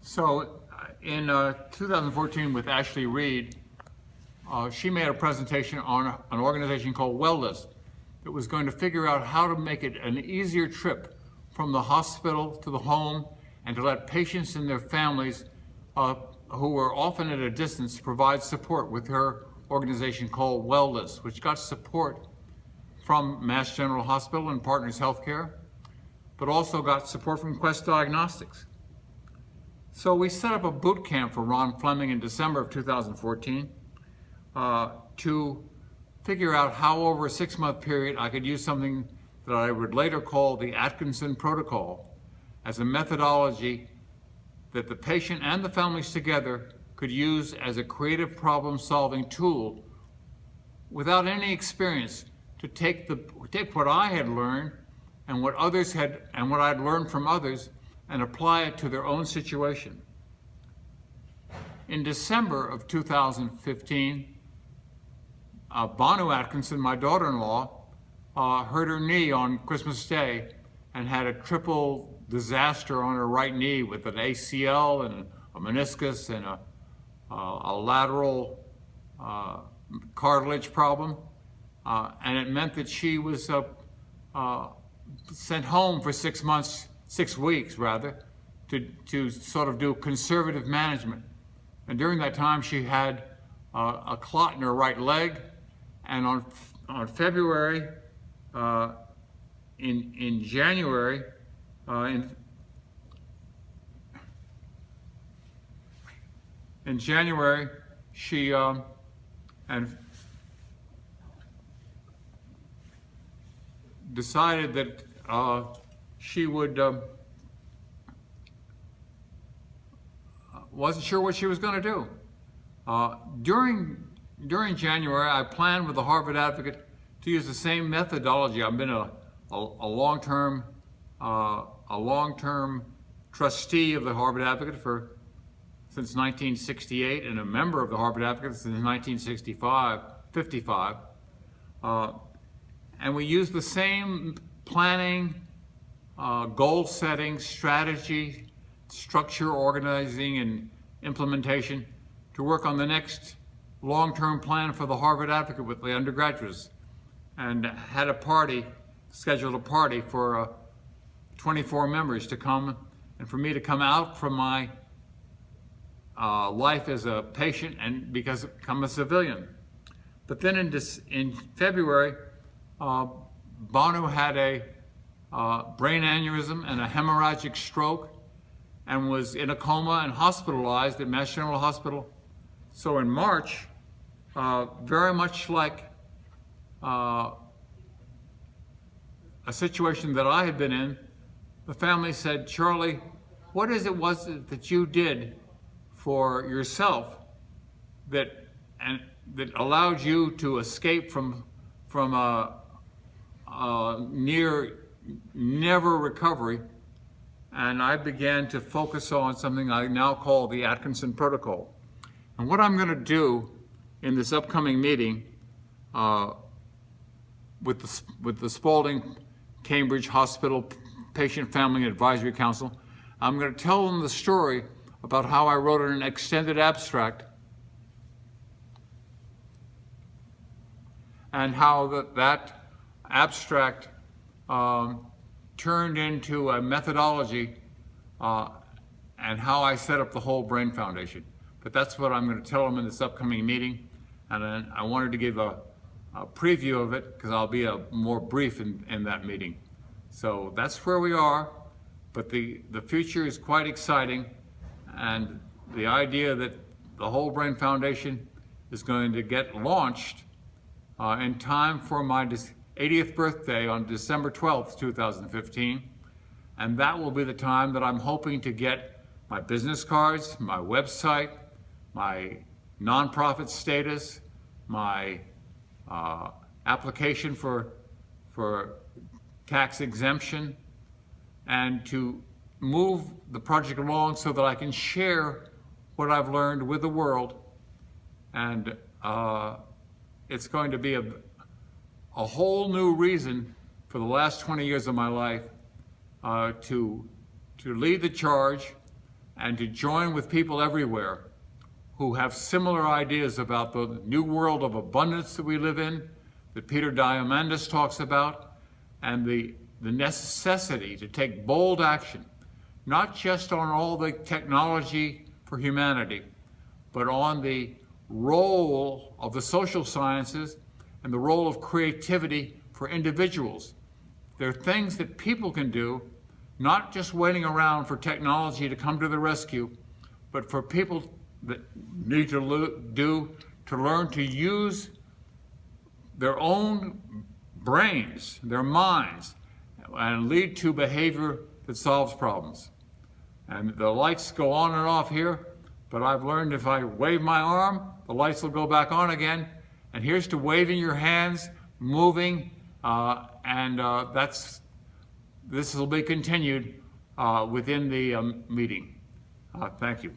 So in 2014 with Ashley Reed, she made a presentation on an organization called WellList that was going to figure out how to make it an easier trip from the hospital to the home and to let patients and their families who were often at a distance provide support with her organization called WellList, which got support from Mass General Hospital and Partners Healthcare, but also got support from Quest Diagnostics. So we set up a boot camp for Ron Fleming in December of 2014 to figure out how over a 6-month period I could use something that I would later call the Atkinson protocol as a methodology that the patient and the families together could use as a creative problem-solving tool without any experience to take what I had learned and what others had and what I'd learned from others and apply it to their own situation. In December of 2015, Banu Atkinson, my daughter-in-law, hurt her knee on Christmas Day and had a triple disaster on her right knee with an ACL and a meniscus and a lateral cartilage problem. And it meant that she was sent home for 6 weeks rather, to sort of do conservative management. And during that time she had a clot in her right leg, and on February, in January, in January, she decided that she would wasn't sure what she was going to do. During January, I planned with the Harvard Advocate to use the same methodology. I've been a long-term trustee of the Harvard Advocate since 1968 and a member of the Harvard Advocate since 1955. And we use the same planning, goal setting, strategy, structure, organizing, and implementation to work on the next long-term plan for the Harvard Advocate with the undergraduates, and had scheduled a party for 24 members to come, and for me to come out from my life as a patient and become a civilian. But then in February, Banu had a brain aneurysm and a hemorrhagic stroke and was in a coma and hospitalized at Mass General Hospital. So in March, very much like a situation that I had been in, the family said, "Charlie, what is it that you did for yourself that allowed you to escape from a near never recovery?" And I began to focus on something I now call the Atkinson protocol. And what I'm going to do in this upcoming meeting with the Spalding Cambridge Hospital Patient Family Advisory Council, I'm going to tell them the story about how I wrote an extended abstract and how that abstract turned into a methodology and how I set up the whole Brain Foundation. But that's what I'm going to tell them in this upcoming meeting. And then I wanted to give a preview of it because I'll be more brief in that meeting. So that's where we are, but the future is quite exciting, and the idea that the whole Brain Foundation is going to get launched in time for my 80th birthday on December 12th, 2015, and that will be the time that I'm hoping to get my business cards, my website, my nonprofit status, my application for tax exemption, and to move the project along so that I can share what I've learned with the world. And it's going to be a whole new reason for the last 20 years of my life to lead the charge and to join with people everywhere who have similar ideas about the new world of abundance that we live in, that Peter Diamandis talks about, and the necessity to take bold action, not just on all the technology for humanity, but on the role of the social sciences and the role of creativity for individuals. There are things that people can do, not just waiting around for technology to come to the rescue, but for people that need to learn to use their own brains, their minds, and lead to behavior that solves problems. And the lights go on and off here, but I've learned if I wave my arm, the lights will go back on again. And here's to waving your hands, moving, this will be continued within the meeting. Thank you.